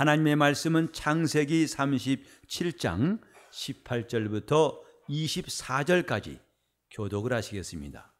하나님의 말씀은 창세기 37장 18절부터 24절까지 교독을 하시겠습니다.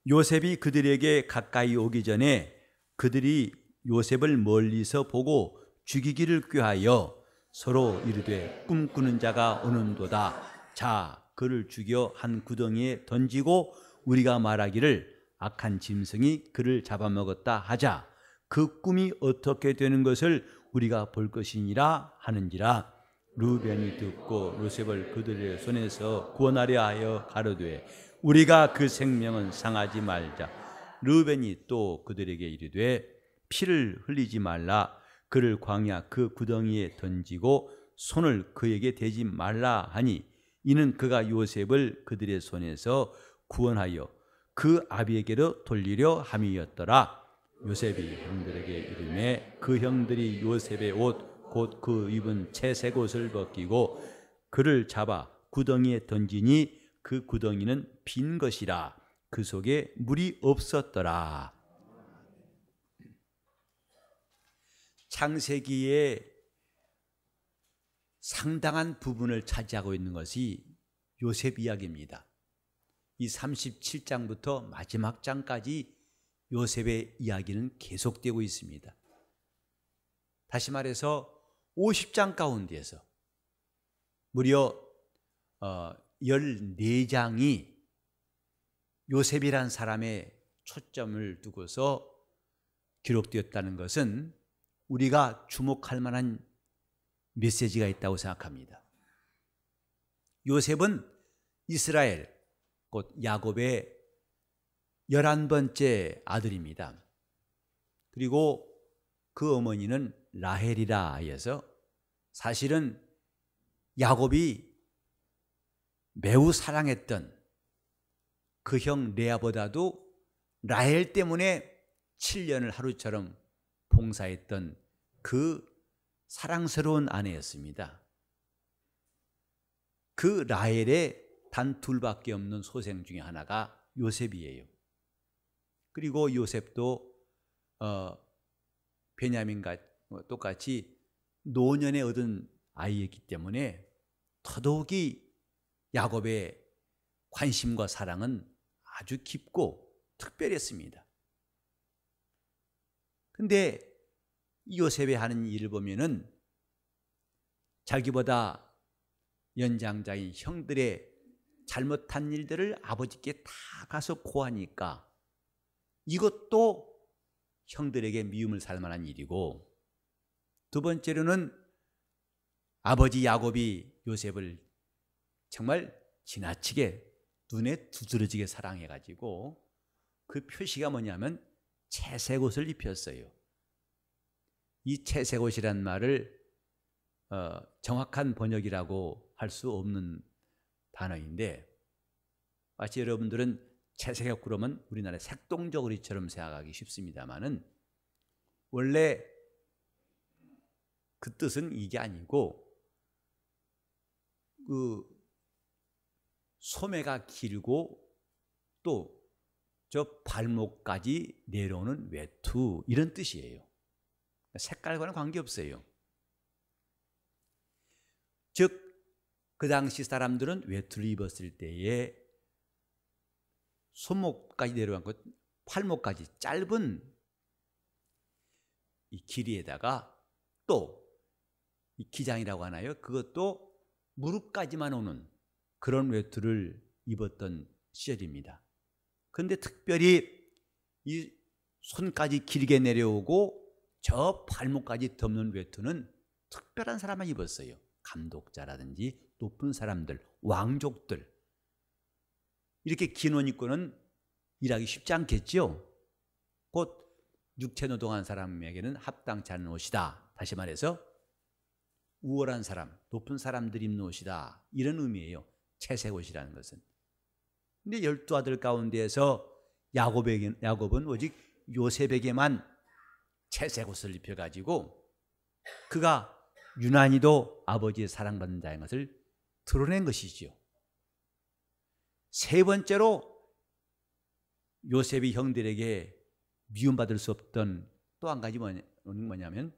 요셉이 그들에게 가까이 오기 전에 그들이 요셉을 멀리서 보고 죽이기를 꾀하여 서로 이르되 꿈꾸는 자가 오는도다. 자, 그를 죽여 한 구덩이에 던지고 우리가 말하기를 악한 짐승이 그를 잡아먹었다 하자. 그 꿈이 어떻게 되는 것을 우리가 볼 것이니라 하는지라. 르우벤이 듣고 요셉을 그들의 손에서 구원하려 하여 가로되 우리가 그 생명은 상하지 말자. 르우벤이 또 그들에게 이르되 피를 흘리지 말라. 그를 광야 그 구덩이에 던지고 손을 그에게 대지 말라 하니 이는 그가 요셉을 그들의 손에서 구원하여 그 아비에게로 돌리려 함이었더라. 요셉이 형들에게 이르매 그 형들이 요셉의 옷 곧 그 입은 채색 옷을 벗기고 그를 잡아 구덩이에 던지니 그 구덩이는 빈 것이라. 그 속에 물이 없었더라. 창세기의 상당한 부분을 차지하고 있는 것이 요셉 이야기입니다. 이 37장부터 마지막 장까지 요셉의 이야기는 계속되고 있습니다. 다시 말해서 50장 가운데에서 무려 14장이 요셉이란 사람의 초점을 두고서 기록되었다는 것은 우리가 주목할 만한 메시지가 있다고 생각합니다. 요셉은 이스라엘, 곧 야곱의 11번째 아들입니다. 그리고 그 어머니는 라헬이라 하여서 사실은 야곱이 매우 사랑했던 그 형 레아보다도 라헬 때문에 7년을 하루처럼 봉사했던 그 사랑스러운 아내였습니다. 그 라헬의 단 둘밖에 없는 소생 중에 하나가 요셉이에요. 그리고 요셉도 베냐민과 똑같이 노년에 얻은 아이였기 때문에 더더욱이 야곱의 관심과 사랑은 아주 깊고 특별했습니다. 그런데 요셉이 하는 일을 보면은 자기보다 연장자인 형들의 잘못한 일들을 아버지께 다 가서 고하니까 이것도 형들에게 미움을 살 만한 일이고, 두 번째로는 아버지 야곱이 요셉을 정말 지나치게 눈에 두드러지게 사랑해가지고 그 표시가 뭐냐면 채색 옷을 입혔어요. 이 채색 옷이란 말을 정확한 번역이라고 할 수 없는 단어인데, 마치 여러분들은 채색 옷 그러면 우리나라의 색동저고리처럼 생각하기 쉽습니다만은 원래 그 뜻은 이게 아니고 그 소매가 길고 또 저 발목까지 내려오는 외투, 이런 뜻이에요. 색깔과는 관계없어요. 즉 그 당시 사람들은 외투를 입었을 때에 손목까지 내려간 것, 팔목까지 짧은 이 길이에다가 또 이 기장이라고 하나요? 그것도 무릎까지만 오는 그런 외투를 입었던 시절입니다. 그런데 특별히 이 손까지 길게 내려오고 저 발목까지 덮는 외투는 특별한 사람만 입었어요. 감독자라든지 높은 사람들, 왕족들. 이렇게 긴 옷 입고는 일하기 쉽지 않겠죠. 곧 육체노동한 사람에게는 합당치 않은 옷이다. 다시 말해서 우월한 사람, 높은 사람들이 입는 옷이다. 이런 의미예요. 채색 옷이라는 것은. 근데 12아들 가운데에서 야곱은 오직 요셉에게만 채색 옷을 입혀가지고 그가 유난히도 아버지의 사랑받는 자인 것을 드러낸 것이지요. 세 번째로 요셉이 형들에게 미움받을 수 없던 또 한 가지 뭐냐면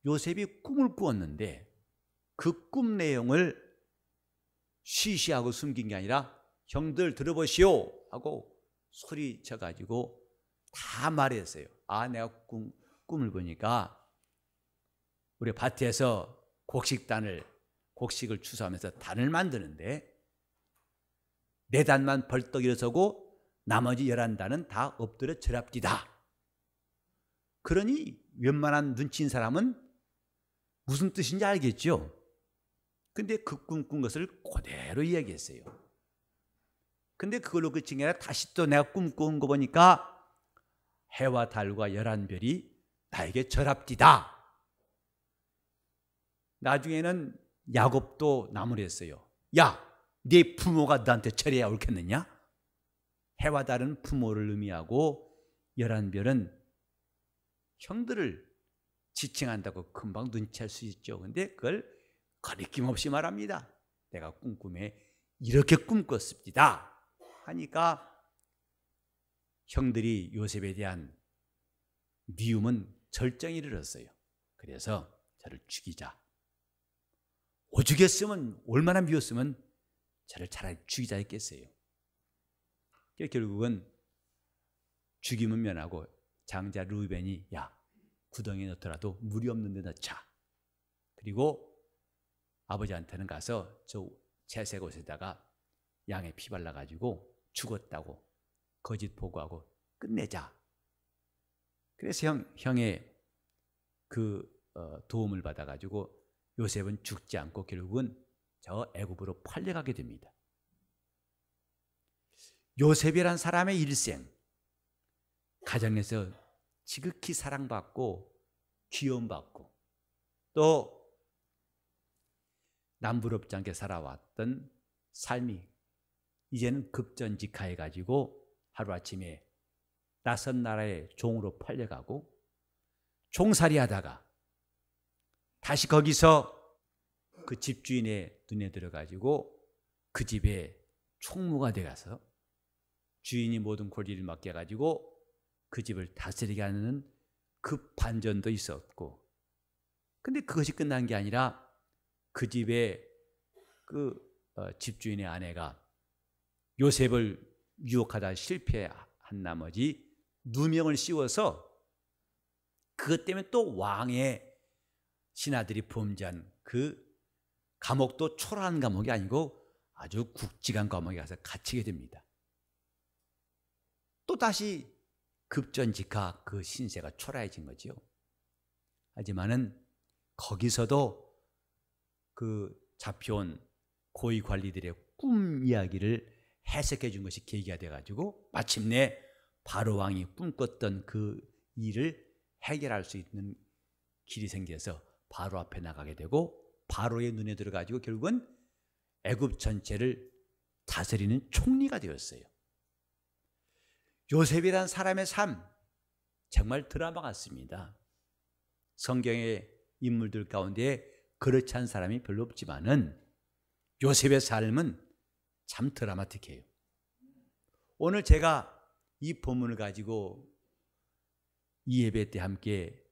요셉이 꿈을 꾸었는데 그 꿈 내용을 쉬쉬하고 숨긴 게 아니라 형들 들어보시오 하고 소리쳐가지고 다 말했어요. 아, 내가 꿈을 보니까 우리 밭에서 곡식을 추수하면서 단을 만드는데 4단만 벌떡 일어서고 나머지 11단은 다 엎드려 절합디다. 그러니 웬만한 눈치 있는 사람은 무슨 뜻인지 알겠죠? 근데 그 꿈 꾼 것을 그대로 이야기했어요. 근데 그걸로 끝이 아니라 다시 또 내가 꿈 꾼 거 보니까 해와 달과 11별이 나에게 절합디다. 나중에는 야곱도 나무랬어요. 야, 네 부모가 너한테 절해야 옳겠느냐? 해와 달은 부모를 의미하고 11별은 형들을 지칭한다고 금방 눈치할 수 있죠. 근데 그걸 거리낌 없이 말합니다. 내가 꿈에 이렇게 꿈꿨습니다 하니까 형들이 요셉에 대한 미움은 절정에 이르렀어요. 그래서 저를 죽이자. 오죽했으면, 얼마나 미웠으면 저를 차라리 죽이자 했겠어요. 결국은 죽임은 면하고 장자 르우벤이 야, 구덩이에 넣더라도 물이 없는 데 넣자. 그리고 아버지한테는 가서 저 채색 옷에다가 양의 피 발라가지고 죽었다고 거짓 보고하고 끝내자. 그래서 형의 그 도움을 받아가지고 요셉은 죽지 않고 결국은 저 애굽으로 팔려가게 됩니다. 요셉이란 사람의 일생, 가정에서 지극히 사랑받고 귀여움받고 또 남부럽지 않게 살아왔던 삶이 이제는 급전직하해가지고 하루아침에 낯선 나라의 종으로 팔려가고 종살이 하다가 다시 거기서 그 집주인의 눈에 들어가지고 그 집에 총무가 돼가서 주인이 모든 권리를 맡겨가지고 그 집을 다스리게 하는 그 반전도 있었고, 근데 그것이 끝난 게 아니라 그 집에 그 집주인의 아내가 요셉을 유혹하다 실패한 나머지 누명을 씌워서 그것 때문에 또 왕의 신하들이 범죄한 그 감옥도 초라한 감옥이 아니고 아주 굵직한 감옥에 가서 갇히게 됩니다. 또 다시 급전직하 그 신세가 초라해진 거죠. 하지만은 거기서도 그 잡혀온 고위 관리들의 꿈 이야기를 해석해 준 것이 계기가 돼가지고 마침내 바로 왕이 꿈꿨던 그 일을 해결할 수 있는 길이 생겨서 바로 앞에 나가게 되고 바로의 눈에 들어가지고 결국은 애굽 전체를 다스리는 총리가 되었어요. 요셉이란 사람의 삶 정말 드라마 같습니다. 성경의 인물들 가운데 그렇지 않은 사람이 별로 없지만은 요셉의 삶은 참 드라마틱해요. 오늘 제가 이 본문을 가지고 이 예배 때 함께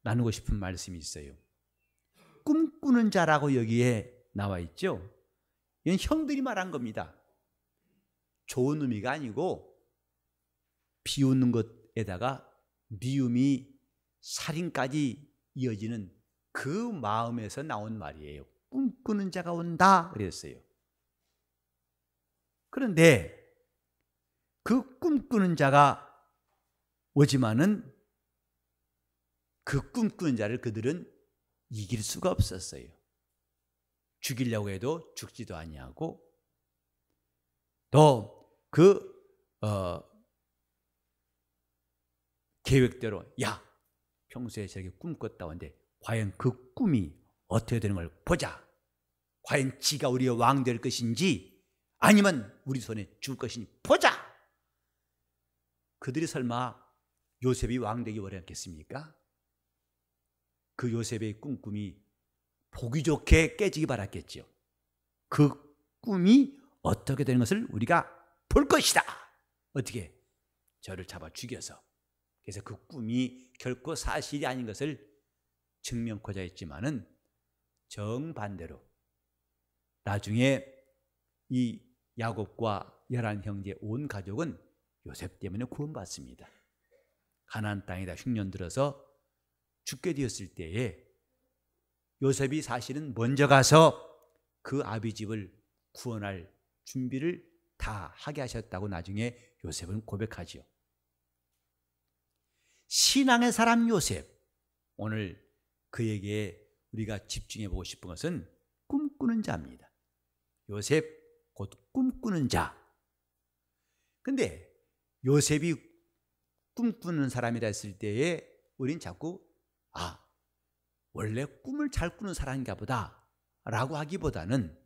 나누고 싶은 말씀이 있어요. 꿈꾸는 자라고 여기에 나와 있죠. 이건 형들이 말한 겁니다. 좋은 의미가 아니고 비웃는 것에다가 미움이 살인까지 이어지는 그 마음에서 나온 말이에요. 꿈꾸는 자가 온다 그랬어요. 그런데 그 꿈꾸는 자가 오지만은 그 꿈꾸는 자를 그들은 이길 수가 없었어요. 죽이려고 해도 죽지도 아니하고 또 그 계획대로 야, 평소에 저렇게 꿈꿨다고 하는데 과연 그 꿈이 어떻게 되는 걸 보자. 과연 지가 우리의 왕 될 것인지 아니면 우리 손에 죽을 것인지 보자. 그들이 설마 요셉이 왕 되기 원했겠습니까? 그 요셉의 꿈이 보기 좋게 깨지기 바랐겠죠. 그 꿈이 어떻게 되는 것을 우리가 볼 것이다. 어떻게? 저를 잡아 죽여서 그래서 그 꿈이 결코 사실이 아닌 것을 증명코자 했지만은 정반대로 나중에 이 야곱과 11 형제 온 가족은 요셉 때문에 구원받습니다. 가나안 땅에다 흉년 들어서 죽게 되었을 때에 요셉이 사실은 먼저 가서 그 아비 집을 구원할 준비를 다 하게 하셨다고 나중에 요셉은 고백하지요. 신앙의 사람 요셉, 오늘 그에게 우리가 집중해 보고 싶은 것은 꿈꾸는 자입니다. 요셉 곧 꿈꾸는 자. 근데 요셉이 꿈꾸는 사람이라 했을 때에 우린 자꾸 원래 꿈을 잘 꾸는 사람인가 보다 라고 하기보다는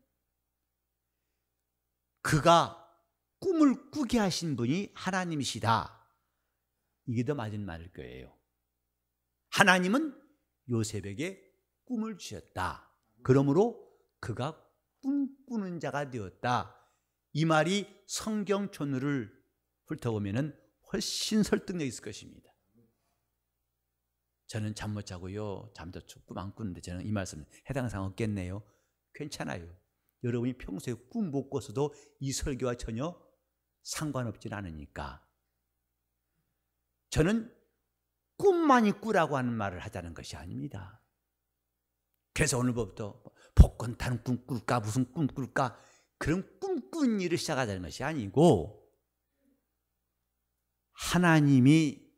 그가 꿈을 꾸게 하신 분이 하나님이시다, 이게 더 맞은 말일 거예요. 하나님은 요셉에게 꿈을 주셨다. 그러므로 그가 꿈꾸는 자가 되었다. 이 말이 성경 전후를 훑어보면 훨씬 설득력 있을 것입니다. 저는 잠 못 자고요, 잠도 꿈 안 꾸는데 저는 이 말씀 해당 사항 없겠네요. 괜찮아요. 여러분이 평소에 꿈 못 꿔서도 이 설교와 전혀 상관없진 않으니까. 저는 꿈만이 꾸라고 하는 말을 하자는 것이 아닙니다. 그래서 오늘부터 복권 타는 꿈 꿀까, 무슨 꿈 꿀까, 그런 꿈꾸는 일을 시작하자는 것이 아니고, 하나님이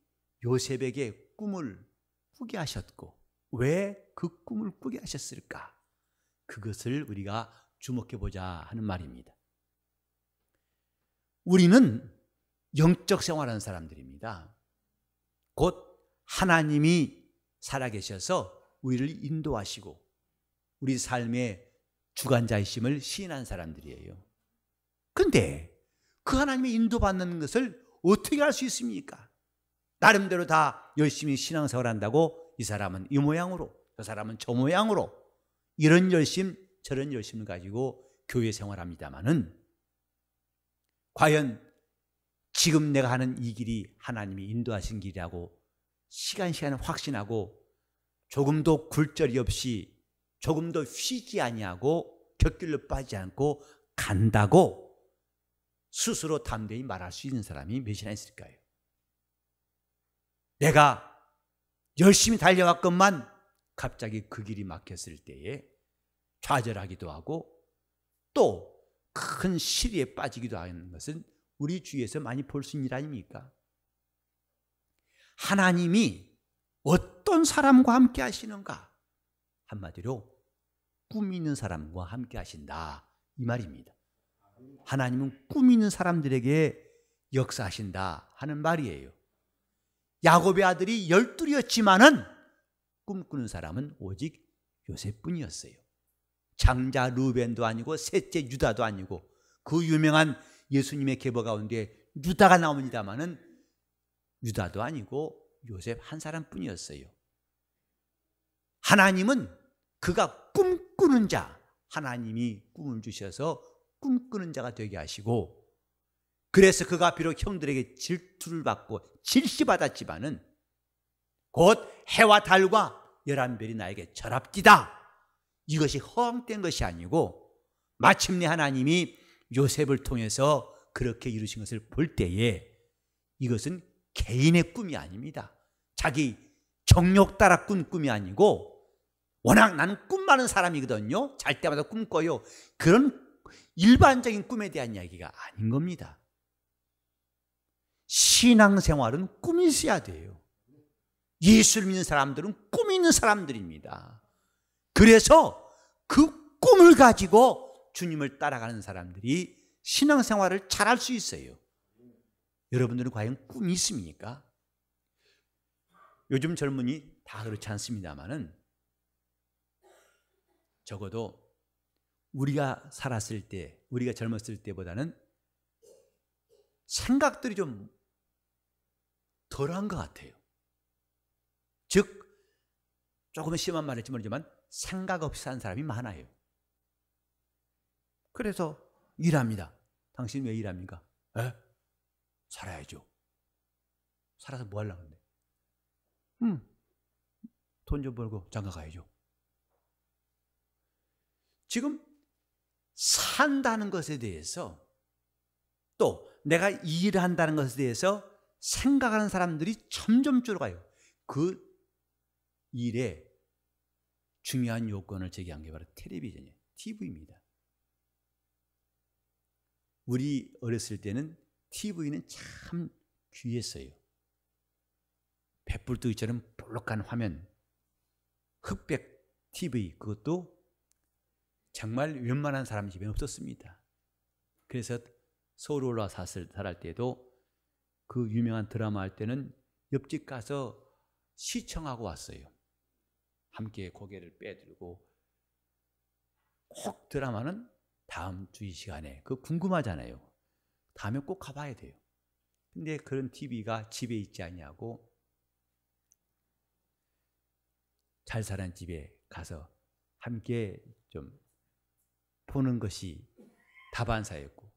요셉에게 꿈을 꾸게 하셨고 왜 그 꿈을 꾸게 하셨을까, 그것을 우리가 주목해 보자 하는 말입니다. 우리는 영적 생활하는 사람들입니다. 곧 하나님이 살아계셔서 우리를 인도하시고 우리 삶의 주관자이심을 시인한 사람들이에요. 그런데 그 하나님의 인도받는 것을 어떻게 할 수 있습니까? 나름대로 다 열심히 신앙생활 한다고 이 사람은 이 모양으로, 저 사람은 저 모양으로, 이런 열심 저런 열심을 가지고 교회 생활합니다마는 과연 지금 내가 하는 이 길이 하나님이 인도하신 길이라고 시간시간 확신하고 조금도 굴절이 없이 조금도 쉬지 아니하고 곁길로 빠지지 않고 간다고 스스로 담대히 말할 수 있는 사람이 몇이나 있을까요? 내가 열심히 달려갔건만 갑자기 그 길이 막혔을 때에 좌절하기도 하고 또 큰 시리에 빠지기도 하는 것은 우리 주위에서 많이 볼 수 있는 일 아닙니까? 하나님이 어떤 사람과 함께 하시는가? 한마디로 꿈 있는 사람과 함께 하신다, 이 말입니다. 하나님은 꿈 있는 사람들에게 역사하신다 하는 말이에요. 야곱의 아들이 12이었지만은 꿈꾸는 사람은 오직 요셉뿐이었어요. 장자 루벤도 아니고 셋째 유다도 아니고 그 유명한 예수님의 계보 가운데 유다가 나옵니다마는 유다도 아니고 요셉 한 사람뿐이었어요. 하나님은 그가 꿈꾸는 자, 하나님이 꿈을 주셔서 꿈꾸는 자가 되게 하시고, 그래서 그가 비록 형들에게 질투를 받고 질시받았지만은 곧 해와 달과 11별이 나에게 절합디다, 이것이 허황된 것이 아니고 마침내 하나님이 요셉을 통해서 그렇게 이루신 것을 볼 때에 이것은 개인의 꿈이 아닙니다. 자기 정욕 따라 꾼 꿈이 아니고, 워낙 나는 꿈 많은 사람이거든요, 잘 때마다 꿈 꿔요, 그런 일반적인 꿈에 대한 이야기가 아닌 겁니다. 신앙생활은 꿈이 있어야 돼요. 예수를 믿는 사람들은 꿈이 있는 사람들입니다. 그래서 그 꿈을 가지고 주님을 따라가는 사람들이 신앙생활을 잘할 수 있어요. 여러분들은 과연 꿈이 있습니까? 요즘 젊은이 다 그렇지 않습니다만은 적어도 우리가 살았을 때, 우리가 젊었을 때보다는 생각들이 좀 덜한 것 같아요. 즉, 조금 심한 말일지 모르지만 생각 없이 사는 사람이 많아요. 그래서 일합니다. 당신 왜 일합니까? 살아야죠. 살아서 뭐 하려고 하는데? 돈 좀 벌고 장가 가야죠. 지금 산다는 것에 대해서 또 내가 일을 한다는 것에 대해서 생각하는 사람들이 점점 줄어가요. 그 일에 중요한 요건을 제기한 게 바로 텔레비전이에요. TV입니다. 우리 어렸을 때는 TV는 참 귀했어요. 백불뜨기처럼 볼록한 화면, 흑백 TV, 그것도 정말 웬만한 사람 집에 없었습니다. 그래서 서울 올라와서 살할 때도 그 유명한 드라마 할 때는 옆집 가서 시청하고 왔어요. 함께 고개를 빼들고. 꼭 드라마는 다음 주 이 시간에, 그거 궁금하잖아요. 다음에 꼭 가봐야 돼요. 근데 그런 TV가 집에 있지 않냐고 잘 사는 집에 가서 함께 좀 보는 것이 다반사였고,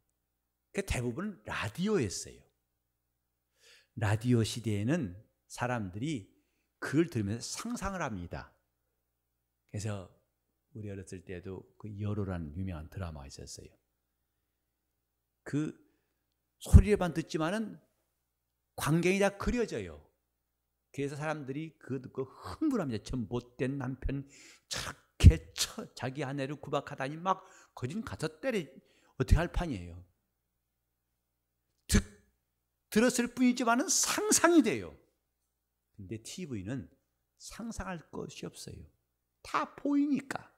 대부분 라디오였어요. 라디오 시대에는 사람들이 그걸 들으면서 상상을 합니다. 그래서 우리 어렸을 때도 그 여로라는 유명한 드라마가 있었어요. 그 소리만 듣지만은 광경이 다 그려져요. 그래서 사람들이 그거 듣고 흥분합니다. 저 못된 남편 저렇게 자기 아내를 구박하다니 막 거진 가서 때려 어떻게 할 판이에요. 들었을 뿐이지만은 상상이 돼요. 근데 TV는 상상할 것이 없어요. 다 보이니까.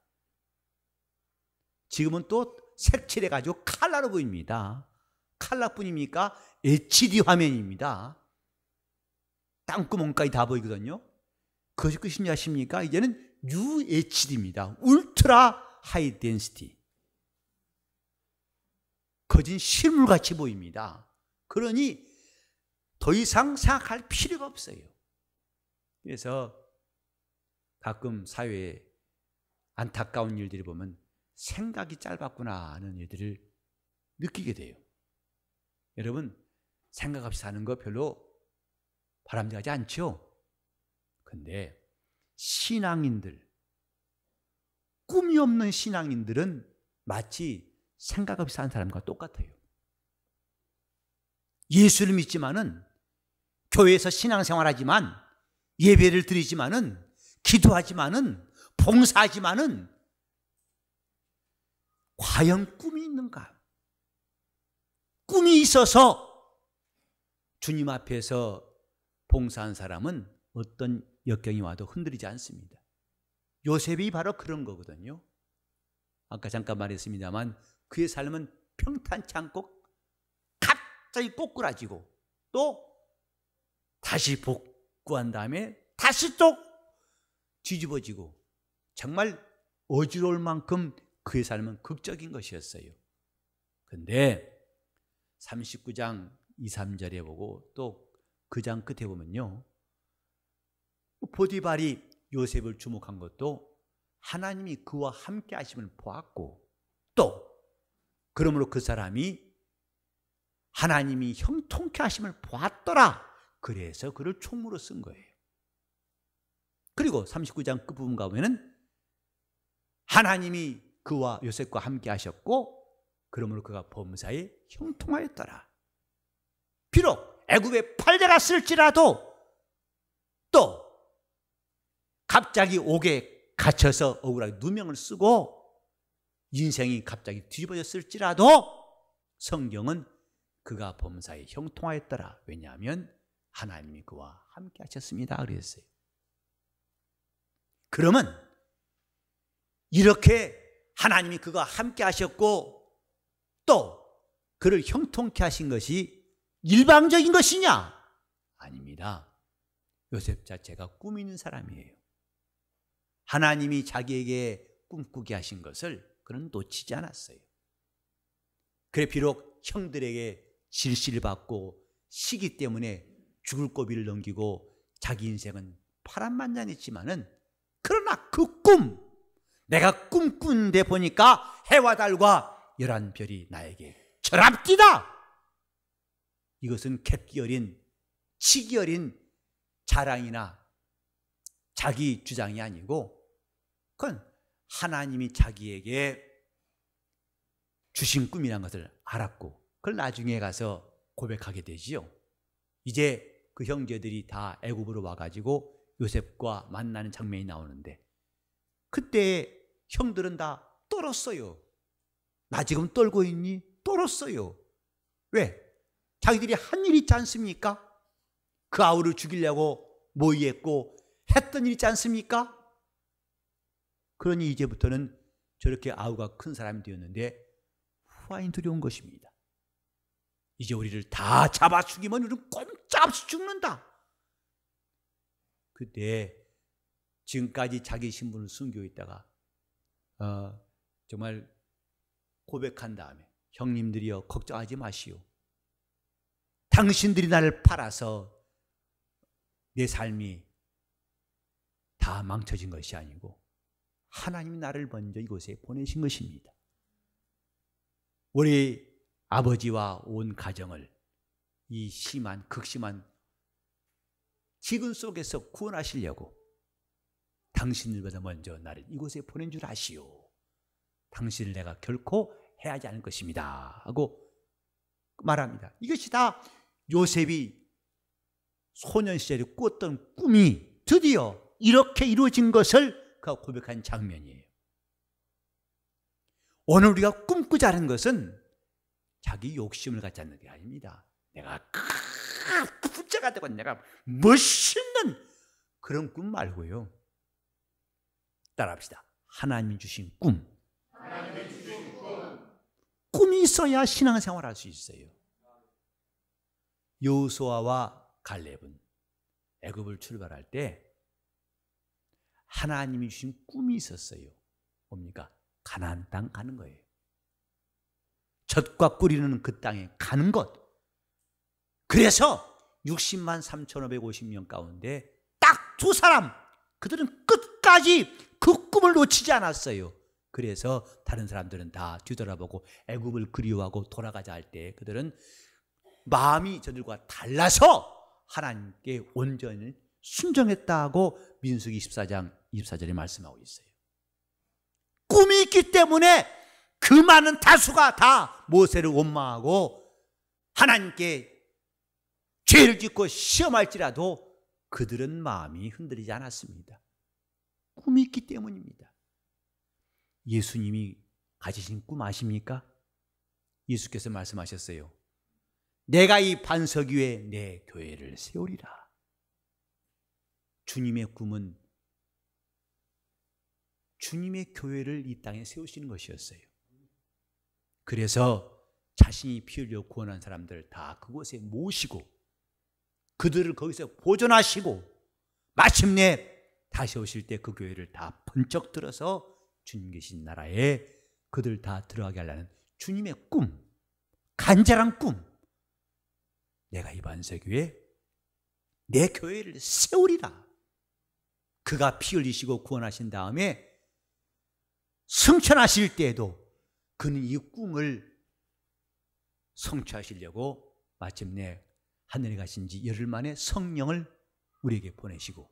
지금은 또 색칠해가지고 칼라로 보입니다. 칼라뿐입니까? HD 화면입니다. 땅구멍까지 다 보이거든요. 그것이 끝인지 아십니까? 이제는 UHD입니다. 울트라 하이 덴시티. 거진 실물같이 보입니다. 그러니 더 이상 생각할 필요가 없어요. 그래서 가끔 사회에 안타까운 일들이 보면 생각이 짧았구나 하는 일들을 느끼게 돼요. 여러분, 생각 없이 사는 거 별로 바람직하지 않죠? 근데 신앙인들, 꿈이 없는 신앙인들은 마치 생각 없이 사는 사람과 똑같아요. 예수를 믿지만은, 교회에서 신앙생활하지만, 예배를 드리지만은, 기도하지만은, 봉사하지만은 과연 꿈이 있는가? 꿈이 있어서 주님 앞에서 봉사한 사람은 어떤 역경이 와도 흔들리지 않습니다. 요셉이 바로 그런 거거든요. 아까 잠깐 말했습니다만 그의 삶은 평탄치 않고 갑자기 꼬꾸라지고 또 다시 복구한 다음에 다시 또 뒤집어지고 정말 어지러울 만큼 그의 삶은 극적인 것이었어요. 그런데 39장 2, 3절에 보고 또 그 장 끝에 보면요, 보디발이 요셉을 주목한 것도 하나님이 그와 함께 하심을 보았고, 또 그러므로 그 사람이 하나님이 형통케 하심을 보았더라. 그래서 그를 총무로 쓴 거예요. 그리고 39장 끝부분 가보면은 하나님이 그와 요셉과 함께 하셨고, 그러므로 그가 범사에 형통하였더라. 비록 애굽에 팔려갔을지라도 또 갑자기 옥에 갇혀서 억울하게 누명을 쓰고 인생이 갑자기 뒤집어졌을지라도 성경은 그가 범사에 형통하였더라. 왜냐하면 하나님이 그와 함께 하셨습니다. 그랬어요. 그러면 이렇게 하나님이 그가 함께 하셨고 또 그를 형통케 하신 것이 일방적인 것이냐? 아닙니다. 요셉 자체가 꿈 있는 사람이에요. 하나님이 자기에게 꿈꾸게 하신 것을 그는 놓치지 않았어요. 그래 비록 형들에게 질시를 받고 시기 때문에 죽을 고비를 넘기고 자기 인생은 파란만장했지만은 그러나 그 꿈, 내가 꿈꾸는데 보니까 해와 달과 열한 별이 나에게 절합디다. 이것은 객기 어린, 치기 어린 자랑이나 자기 주장이 아니고 그건 하나님이 자기에게 주신 꿈이라는 것을 알았고 그걸 나중에 가서 고백하게 되지요. 이제 그 형제들이 다 애굽으로 와가지고 요셉과 만나는 장면이 나오는데 그때 형들은 다 떨었어요. 나 지금 떨고 있니? 떨었어요. 왜? 자기들이 한 일 있지 않습니까? 그 아우를 죽이려고 모의했고 했던 일 있지 않습니까? 그러니 이제부터는 저렇게 아우가 큰 사람이 되었는데 후아인 두려운 것입니다. 이제 우리를 다 잡아 죽이면 우리는 꼼짝없이 죽는다. 그때 지금까지 자기 신분을 숨기고 있다가 정말 고백한 다음에 형님들이여 걱정하지 마시오. 당신들이 나를 팔아서 내 삶이 다 망쳐진 것이 아니고 하나님이 나를 먼저 이곳에 보내신 것입니다. 우리 아버지와 온 가정을 이 심한 극심한 지근 속에서 구원하시려고 당신들보다 먼저 나를 이곳에 보낸 줄 아시오. 당신을 내가 결코 해하지 않을 것입니다 하고 말합니다. 이것이 다 요셉이 소년 시절에 꾸었던 꿈이 드디어 이렇게 이루어진 것을 그가 고백한 장면이에요. 오늘 우리가 꿈꾸자는 것은 자기 욕심을 갖지 않는 게 아닙니다. 내가 부자가 되고 내가 멋있는 그런 꿈 말고요. 따라합시다. 하나님이 주신 꿈. 꿈이 있어야 신앙생활 할 수 있어요. 여호수아와 갈렙은 애굽을 출발할 때 하나님이 주신 꿈이 있었어요. 뭡니까? 가나안 땅 가는 거예요. 젖과 꿀이는 그 땅에 가는 것. 그래서 60만 3,550명 가운데 딱 두 사람, 그들은 끝까지 그 꿈을 놓치지 않았어요. 그래서 다른 사람들은 다 뒤돌아보고 애굽을 그리워하고 돌아가자 할 때 그들은 마음이 저들과 달라서 하나님께 온전히 순종했다고 민수기 24장 24절에 말씀하고 있어요. 꿈이 있기 때문에 그 많은 다수가 다 모세를 원망하고 하나님께 죄를 짓고 시험할지라도 그들은 마음이 흔들리지 않았습니다. 꿈이 있기 때문입니다. 예수님이 가지신 꿈 아십니까? 예수께서 말씀하셨어요. 내가 이 반석 위에 내 교회를 세우리라. 주님의 꿈은 주님의 교회를 이 땅에 세우시는 것이었어요. 그래서 자신이 피 흘려 구원한 사람들을 다 그곳에 모시고 그들을 거기서 보존하시고 마침내 다시 오실 때 그 교회를 다 번쩍 들어서 주님 계신 나라에 그들 다 들어가게 하려는 주님의 꿈, 간절한 꿈. 내가 이 반석 위에 내 교회를 세우리라. 그가 피 흘리시고 구원하신 다음에 승천하실 때에도 그는 이 꿈을 성취하시려고 마침내 하늘에 가신 지 열흘 만에 성령을 우리에게 보내시고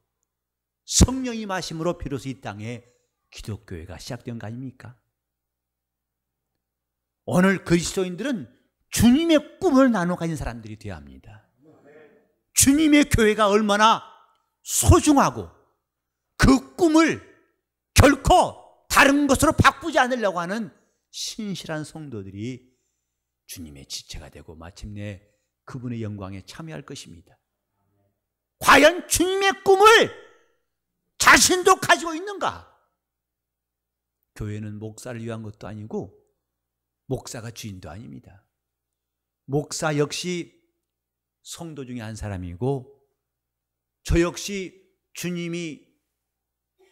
성령이 마심으로 비로소 이 땅에 기독교회가 시작된 거 아닙니까? 오늘 그리스도인들은 주님의 꿈을 나눠 가진 사람들이 되어야 합니다. 주님의 교회가 얼마나 소중하고 그 꿈을 결코 다른 것으로 바꾸지 않으려고 하는 신실한 성도들이 주님의 지체가 되고 마침내 그분의 영광에 참여할 것입니다. 과연 주님의 꿈을 자신도 가지고 있는가? 교회는 목사를 위한 것도 아니고 목사가 주인도 아닙니다. 목사 역시 성도 중에 한 사람이고 저 역시 주님이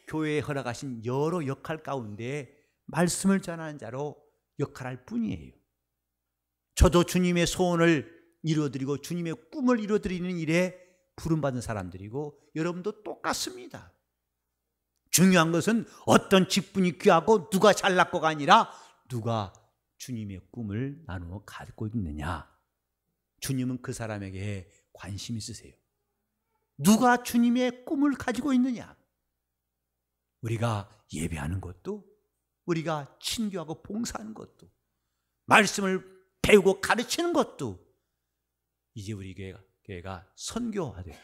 교회에 허락하신 여러 역할 가운데 말씀을 전하는 자로 역할할 뿐이에요. 저도 주님의 소원을 이루어드리고 주님의 꿈을 이루어드리는 일에 부름받은 사람들이고 여러분도 똑같습니다. 중요한 것은 어떤 직분이 귀하고 누가 잘났고가 아니라 누가 주님의 꿈을 나누어 갖고 있느냐. 주님은 그 사람에게 관심 있으세요. 누가 주님의 꿈을 가지고 있느냐. 우리가 예배하는 것도, 우리가 친교하고 봉사하는 것도, 말씀을 배우고 가르치는 것도, 이제 우리 교회가 선교하되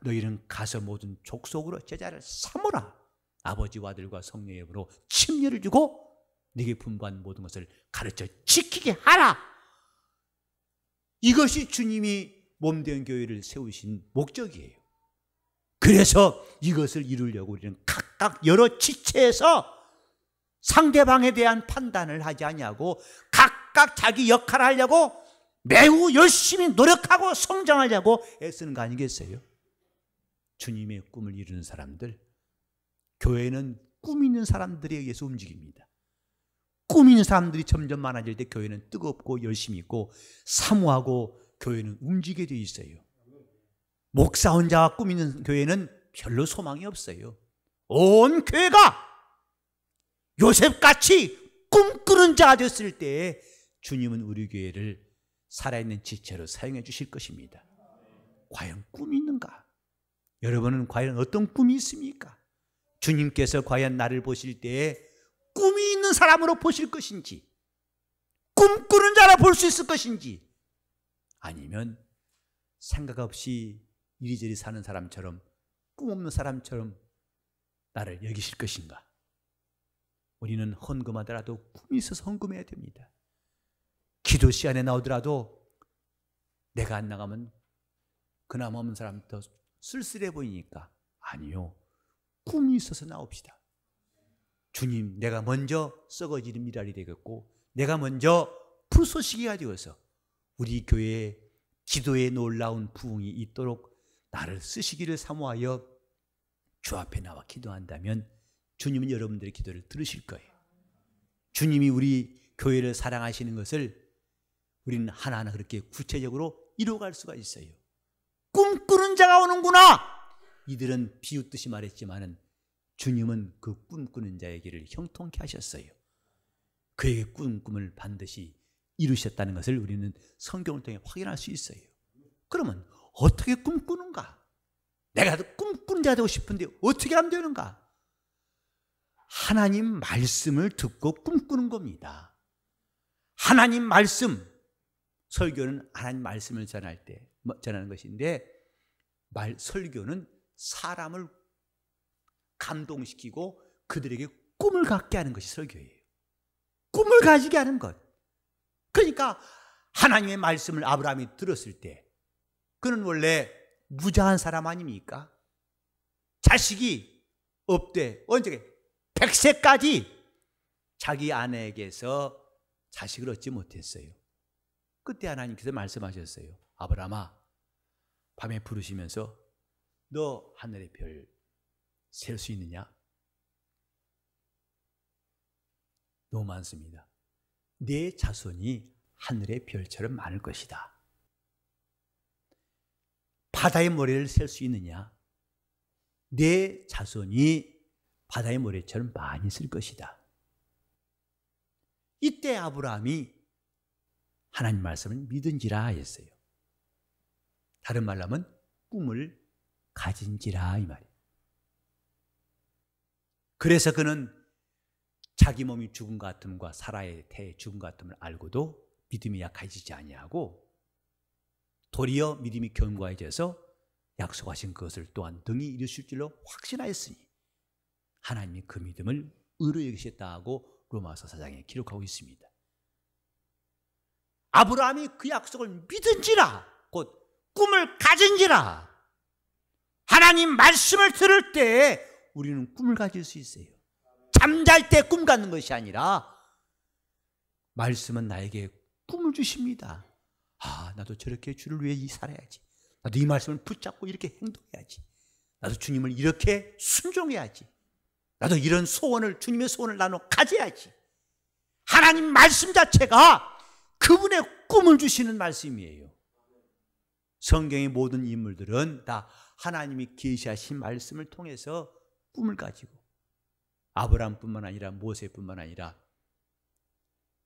너희는 가서 모든 족속으로 제자를 삼으라. 아버지와 아들과 성령의 이름으로 침례를 주고 네게 분부한 모든 것을 가르쳐 지키게 하라. 이것이 주님이 몸된 교회를 세우신 목적이에요. 그래서 이것을 이루려고 우리는 각각 여러 지체에서 상대방에 대한 판단을 하지 아니하고 각각 자기 역할을 하려고 매우 열심히 노력하고 성장하려고 애쓰는 거 아니겠어요? 주님의 꿈을 이루는 사람들, 교회는 꿈 있는 사람들에 의해서 움직입니다. 꿈 있는 사람들이 점점 많아질 때 교회는 뜨겁고 열심히 있고 사모하고 교회는 움직이게 돼 있어요. 목사 혼자가 꿈 있는 교회는 별로 소망이 없어요. 온 교회가 요셉같이 꿈꾸는 자가 됐을 때 주님은 우리 교회를 살아있는 지체로 사용해 주실 것입니다. 과연 꿈이 있는가? 여러분은 과연 어떤 꿈이 있습니까? 주님께서 과연 나를 보실 때에 꿈이 있는 사람으로 보실 것인지, 꿈꾸는 자라 볼 수 있을 것인지, 아니면 생각 없이 이리저리 사는 사람처럼, 꿈 없는 사람처럼 나를 여기실 것인가? 우리는 헌금하더라도 꿈이 있어서 헌금해야 됩니다. 기도 시간에 나오더라도 내가 안 나가면 그나마 없는 사람 더 쓸쓸해 보이니까, 아니요, 꿈이 있어서 나옵시다. 주님, 내가 먼저 썩어지는 미랄이 되겠고 내가 먼저 불쏘시개가 되어서 우리 교회에 기도에 놀라운 부흥이 있도록 나를 쓰시기를 사모하여 주 앞에 나와 기도한다면 주님은 여러분들의 기도를 들으실 거예요. 주님이 우리 교회를 사랑하시는 것을 우리는 하나하나 그렇게 구체적으로 이루어갈 수가 있어요. 꿈꾸는 자가 오는구나. 이들은 비웃듯이 말했지만은 주님은 그 꿈꾸는 자의 길을 형통케 하셨어요. 그에게 꿈을 반드시 이루셨다는 것을 우리는 성경을 통해 확인할 수 있어요. 그러면 어떻게 꿈꾸는가? 내가 꿈꾸는 자가 되고 싶은데 어떻게 하면 되는가? 하나님 말씀을 듣고 꿈꾸는 겁니다. 하나님 말씀, 설교는 하나님 말씀을 전할 때 전하는 것인데, 설교는 사람을 감동시키고 그들에게 꿈을 갖게 하는 것이 설교예요. 꿈을 가지게 하는 것. 그러니까 하나님의 말씀을 아브라함이 들었을 때 그는 원래 무자한 사람 아닙니까? 자식이 없대. 언제? 100세까지 자기 아내에게서 자식을 얻지 못했어요. 그때 하나님께서 말씀하셨어요. 아브라함아, 밤에 부르시면서 너 하늘의 별 셀 수 있느냐? 너무 많습니다. 내 자손이 하늘의 별처럼 많을 것이다. 바다의 모래를 셀 수 있느냐? 내 자손이 바다의 모래처럼 많이 있을 것이다. 이때 아브라함이 하나님 말씀을 믿은지라 했어요. 다른 말로 하면 꿈을 가진지라 이 말이에요. 그래서 그는 자기 몸이 죽은 것 같음과 사라의 태의 죽은 것 같음을 알고도 믿음이 약해지지 아니하고 도리어 믿음이 견고해져서 약속하신 것을 또한 등이 이루실 줄로 확신하였으니 하나님이 그 믿음을 의로 여기셨다 하고 로마서 4장에 기록하고 있습니다. 아브라함이 그 약속을 믿은지라, 곧 꿈을 가진지라. 하나님 말씀을 들을 때 우리는 꿈을 가질 수 있어요. 잠잘 때 꿈 갖는 것이 아니라 말씀은 나에게 꿈을 주십니다. 아, 나도 저렇게 주를 위해 살아야지. 나도 이 말씀을 붙잡고 이렇게 행동해야지. 나도 주님을 이렇게 순종해야지. 나도 이런 소원을, 주님의 소원을 나눠 가져야지. 하나님 말씀 자체가 그분의 꿈을 주시는 말씀이에요. 성경의 모든 인물들은 다 하나님이 계시하신 말씀을 통해서 꿈을 가지고, 아브라함뿐만 아니라 모세뿐만 아니라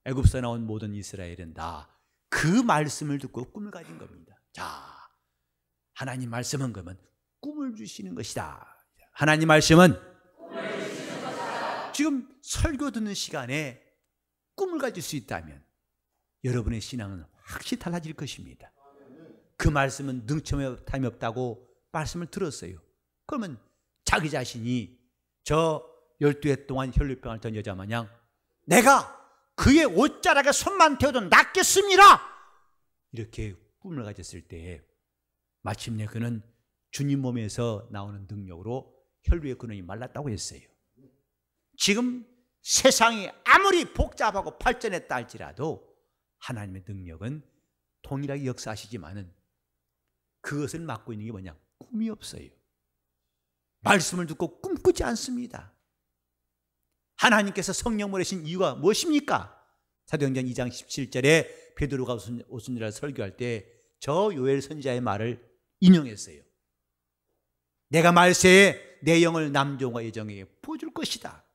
애굽에서 나온 모든 이스라엘은 다 그 말씀을 듣고 꿈을 가진 겁니다. 자, 하나님 말씀은 그러면 꿈을 주시는 것이다. 하나님 말씀은 꿈을 주시는 지금 설교 듣는 시간에 꿈을 가질 수 있다면 여러분의 신앙은 확실히 달라질 것입니다. 그 말씀은 능청함이 없다고 말씀을 들었어요. 그러면 자기 자신이 저 12해 동안 혈류병을 던 여자 마냥 내가 그의 옷자락에 손만 대어도 낫겠습니다, 이렇게 꿈을 가졌을 때에 마침내 그는 주님 몸에서 나오는 능력으로 혈류의 근원이 말랐다고 했어요. 지금 세상이 아무리 복잡하고 발전했다 할지라도 하나님의 능력은 동일하게 역사하시지만은 그것을 막고 있는 게 뭐냐? 꿈이 없어요. 말씀을 듣고 꿈꾸지 않습니다. 하나님께서 성령 보내신 이유가 무엇입니까? 사도행전 2장 17절에 베드로가 오순절날 설교할 때 저 요엘 선지자의 말을 인용했어요. 내가 말세에 내 영을 남종과 여종에게 부어줄 것이다.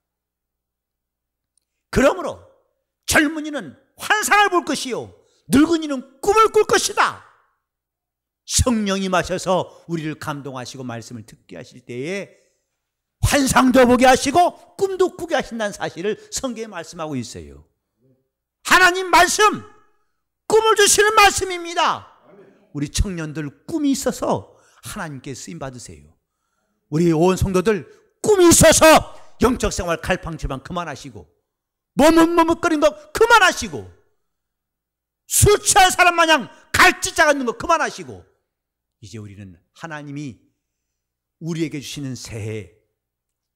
그러므로 젊은이는 환상을 볼 것이요 늙은이는 꿈을 꿀 것이다. 성령이 마셔서 우리를 감동하시고 말씀을 듣게 하실 때에 환상도 보게 하시고 꿈도 꾸게 하신다는 사실을 성경에 말씀하고 있어요. 하나님 말씀, 꿈을 주시는 말씀입니다. 우리 청년들 꿈이 있어서 하나님께 쓰임 받으세요. 우리 온 성도들 꿈이 있어서 영적 생활 갈팡질팡 그만하시고 머뭇머뭇거리는 거 그만하시고 술 취한 사람 마냥 갈짓자 갖는 거 그만하시고 이제 우리는 하나님이 우리에게 주시는 새해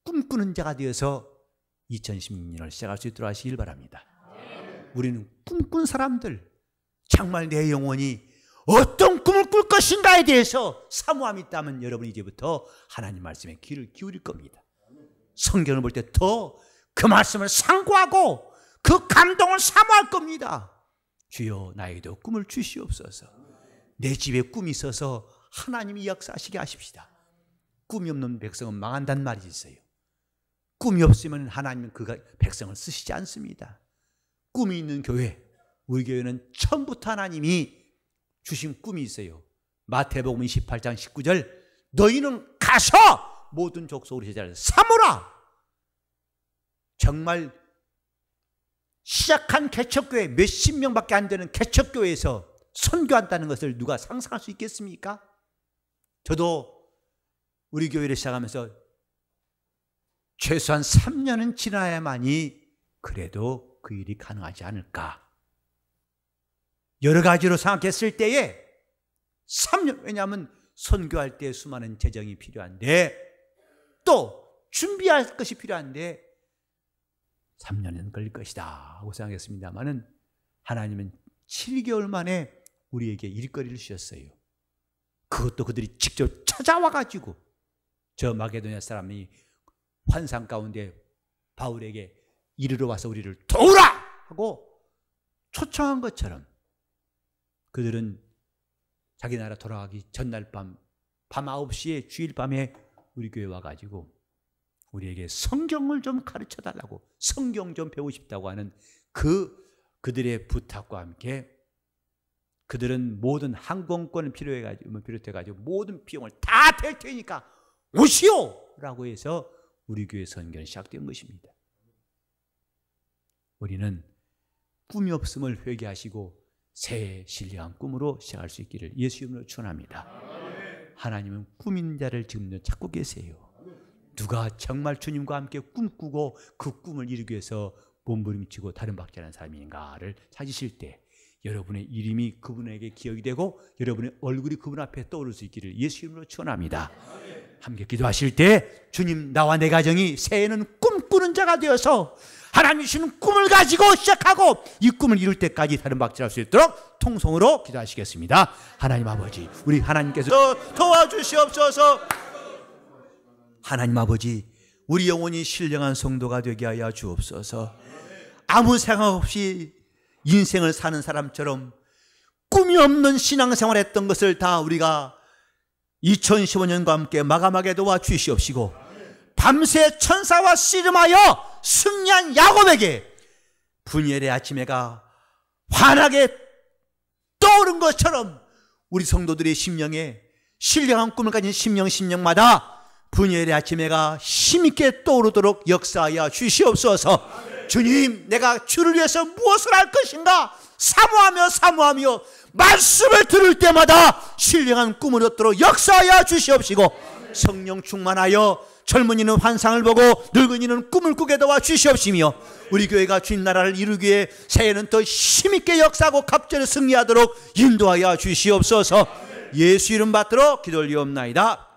꿈꾸는 자가 되어서 2016년을 시작할 수 있도록 하시길 바랍니다. 우리는 꿈꾼 사람들, 정말 내 영혼이 어떤 꿈을 꿀 것인가에 대해서 사모함이 있다면 여러분이 이제부터 하나님 말씀에 귀를 기울일 겁니다. 성경을 볼 때 더 그 말씀을 상고하고 그 감동을 사모할 겁니다. 주여 나에게도 꿈을 주시옵소서. 내 집에 꿈이 있어서 하나님이 역사하시게 하십시다. 꿈이 없는 백성은 망한다는 말이 있어요. 꿈이 없으면 하나님은 그 백성을 쓰시지 않습니다. 꿈이 있는 교회, 우리 교회는 처음부터 하나님이 주신 꿈이 있어요. 마태복음 28장 19절 너희는 가서 모든 족속으로 제자를 삼으라. 정말 시작한 개척교회 몇십 명밖에 안 되는 개척교회에서 선교한다는 것을 누가 상상할 수 있겠습니까? 저도 우리 교회를 시작하면서 최소한 3년은 지나야만이 그래도 그 일이 가능하지 않을까. 여러 가지로 생각했을 때에 3년, 왜냐하면 선교할 때 수많은 재정이 필요한데 또 준비할 것이 필요한데 3년은 걸릴 것이다 하고 생각했습니다마는 하나님은 7개월 만에 우리에게 일거리를 주셨어요. 그것도 그들이 직접 찾아와 가지고 저 마게도냐 사람이 환상 가운데 바울에게 이르러 와서 우리를 도우라 하고 초청한 것처럼 그들은 자기 나라 돌아가기 전날 밤 9시에 주일 밤에 우리 교회 와가지고 우리에게 성경을 좀 가르쳐달라고, 성경 좀 배우고 싶다고 하는 그들의 부탁과 함께 그들은 모든 항공권을 비롯해가지고 모든 비용을 다 댈 테니까 오시오! 라고 해서 우리 교회 선교는 시작된 것입니다. 우리는 꿈이 없음을 회개하시고 새해 신령한 꿈으로 시작할 수 있기를 예수 이름으로 축원합니다. 하나님은 꿈 있는 자를 지금 찾고 계세요. 누가 정말 주님과 함께 꿈꾸고 그 꿈을 이루기 위해서 몸부림치고 다른 박자라는 사람인가를 찾으실 때 여러분의 이름이 그분에게 기억이 되고 여러분의 얼굴이 그분 앞에 떠오를 수 있기를 예수 이름으로 축원합니다. 함께 기도하실 때 주님, 나와 내 가정이 새해에는 꿈꾸는 자가 되어서 하나님 주시는 꿈을 가지고 시작하고 이 꿈을 이룰 때까지 다른 박자할 수 있도록 통성으로 기도하시겠습니다. 하나님 아버지, 우리 하나님께서 도와주시옵소서. 하나님 아버지, 우리 영혼이 신령한 성도가 되게 하여 주옵소서. 아무 생각 없이 인생을 사는 사람처럼 꿈이 없는 신앙생활 했던 것을 다 우리가 2015년과 함께 마감하게 도와주시옵시고 밤새 천사와 씨름하여 승리한 야곱에게 분열의 아침해가 환하게 떠오른 것처럼 우리 성도들의 심령에 신령한 꿈을 가진 심령마다 분열의 아침해가 힘있게 떠오르도록 역사하여 주시옵소서. 주님, 내가 주를 위해서 무엇을 할 것인가 사모하며 말씀을 들을 때마다 신령한 꿈을 얻도록 역사하여 주시옵시고, 성령 충만하여 젊은이는 환상을 보고 늙은이는 꿈을 꾸게 도와 주시옵시며, 우리 교회가 주님 나라를 이루기에 새해는 더 힘있게 역사하고 갑절에 승리하도록 인도하여 주시옵소서. 예수 이름 받들어 기도 올리옵나이다.